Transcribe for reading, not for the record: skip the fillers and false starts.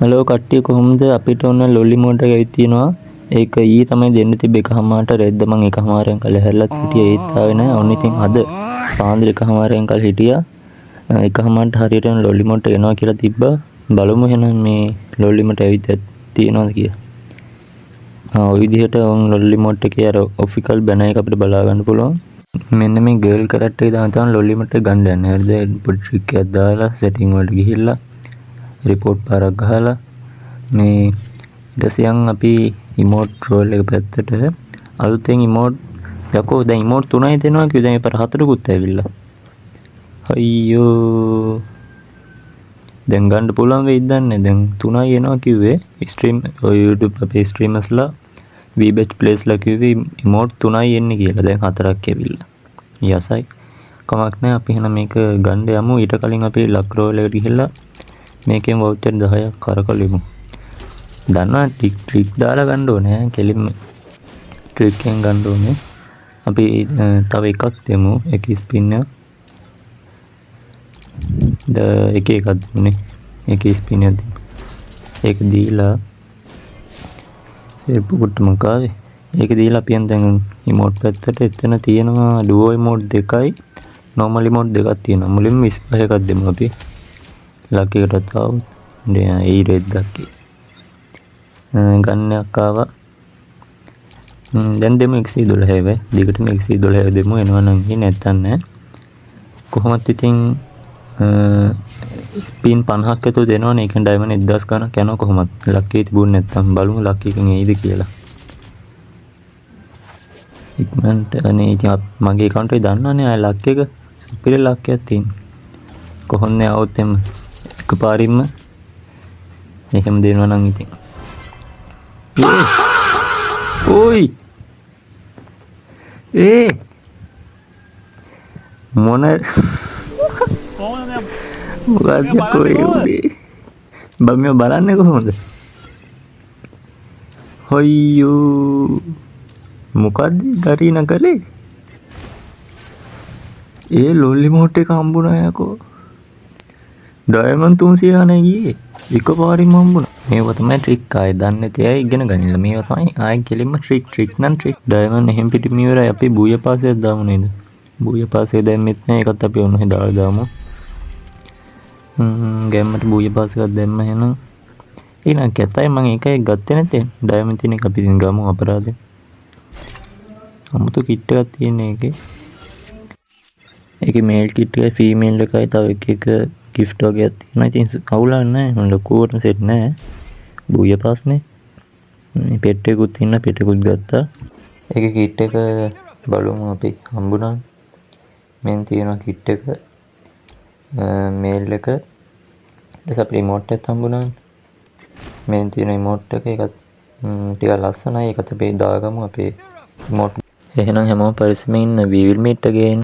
Hello කට්ටිය කොහොමද අපිට ඔන්න ලොල්ලි මෝඩ් එක ඇවිත් තියෙනවා. ඒක ඊයේ තමයි දෙන්න තිබ්බේ එකහමාරට රෙද්ද මං එකහමාරෙන් කල් හැරලත් හිටියේ ඒත් ආවේ නැහැ. ඔන්න ඉතින් අද පාන්දර එකහමාරෙන් කල් හිටියා. එකහමාරට හරියටම ලොල්ලි මෝඩ් එක එනවා කියලා තිබ්බා. බලමු එහෙනම් මේ ලොල්ලි මෝඩ් ඇවිත් තියෙනවද කියලා. ඔය විදිහට ඔන් ලොල්ලි මෝඩ් එකේ අර ඔෆිකල් බැනර් එක අපිට බලා ගන්න පුළුවන්. මෙන්න මේ ගර්ල් කැරක්ටර් එක දාන තමයි ලොල්ලි මෝඩ් එක ගන්න යන්නේ. හරිද? පොඩි ට්‍රික් එකක් දාලා සෙටින් වලට ගිහිල්ලා රිපෝට් පාරක් ගහලා මේ ඊට පස්සේ අපි ඉමෝට් රෝල් එක පැත්තට අලුතෙන් ඉමෝට් යකෝ දැන් ඉමෝට් 3යි දෙනවා කිව්වා. දැන් මේ පාර 4කුත් ඇවිල්ලා. අයියෝ දැන් ගන්න පුළුවන් වෙයිද දන්නේ. දැන් 3යි එනවා කිව්වේ. ස්ට්‍රීම් YouTube අපේ ස්ට්‍රීමර්ස්ලා VBatch Playsලා කිව්වේ ඉමෝට් 3යි එන්නේ කියලා. දැන් 4ක් ඇවිල්ලා. යසයි. කමක් නැහැ. අපි එහෙනම් මේක ගන්න යමු. ඊට කලින් අපි ලක් රෝල් එකට ගිහිල්ලා මේකෙන් වවුචර් 10ක් කරකලෙමු. දන්නවා ට්‍රික් දාලා ගන්න ඕනේ. කෙලින්ම ට්‍රික් එකෙන් ගන්න ඕනේ. අපි තව එකක් දෙමු. එක ස්පින් එක එකක් දුන්නේ. එක ස්පින් එකක් දෙමු. ඒක දීලා සෙප්පු කුට්ටම කාවේ. ඒක දීලා අපි දැන් ඉමෝට් පැත්තට එතන තියෙනවා ඩුවෝ ඉමෝට් දෙකයි නෝමල් ඉමෝට් දෙකක් තියෙනවා. මුලින්ම 25 එකක් දෙමු අපි. ලක් එකටත් ආවොත් ඒ රෙද්දක් ගන්නයක් ආවා. දැන් දෙමු 112 හැබැයි දිගටම 112 දෙමු. එනවා නම් ඉන්නේ නැත්තම් නෑ. කොහොමත් ඉතින් ස්පින් 50ක් විතර දෙනවනේ. ඒකෙන් ඩයමන්ඩ් 1000 ගණක් යනවා කොහොමත්. ලක් එකේ තිබුණ නැත්තම් බලමු ලක් එකෙන් එයිද කියලා. ඉක්මනට අනේ ඉතින් මගේ account එකේ දන්නවනේ ආය ලක් එක සුපිරි ලක් එකක් තියෙනවා. කොහොමද આવොත් එම එකපාරින්ම එහෙම දෙනවා නම් ඉතින් ඕයි මොන මොකක්ද කොයි උනේ බම්මිය බලන්නේ කොහොමද හොයියෝ මොකද්ද ගරිනා කලේ ඒ ලොල්ලි මෝට් එක හම්බුණා යකෝ ඩයමන්ඩ් 300 ගණන් ගියේ එකපාරින්ම හම්බුණා. මේවා තමයි ට්‍රික් ආයේ දන්නේ නැති අය ඉගෙන ගනින්න. මේවා තමයි ආයේ කෙලින්ම ට්‍රික් නම් ට්‍රික්. ඩයමන්ඩ් එහෙම් පිටින් ඉවරයි. අපි බූය පාසයක් දාමු නේද? බූය පාසය දැම්මෙත් නැහැ. ඒකත් අපි ඔන්න ඔහේ දාලා දාමු. ගැම්මට බූය පාසයක් දැම්ම එහෙනම්. ඊළඟ කැතයි මම ඒකයි ගත්තේ නැත්තේ. ඩයමන්ඩ් තියෙන එක අපි ඉතින් ගමු අපරාධේ. අමුතු කිට් එකක් තියෙන එකේ. ඒකේ මේල් කිට් එකයි ෆීමේල් එකයි තව එක gift වගේක් තියෙනවා. ඉතින් අවුලක් නැහැ. ලොකුවට සෙට් නැහැ. බූය පාස්නේ. මේ පෙට් එකකුත් තියෙනවා. පෙට් එකකුත් ගත්තා. ඒකේ කිට් එක බලමු අපි හම්බුණා. මෙන් තියෙනවා කිට් එක. මේල් එක. ඊට අපේ ඉමෝට් එකක් හම්බුණා. මෙන් තියෙන ඉමෝට් එක ඒකත් ටිකක් ලස්සනයි. ඒකත් අපි දාගමු අපේ ඉමෝට්. එහෙනම් හැමෝම පරිස්සමෙන් ඉන්න. we will meet again.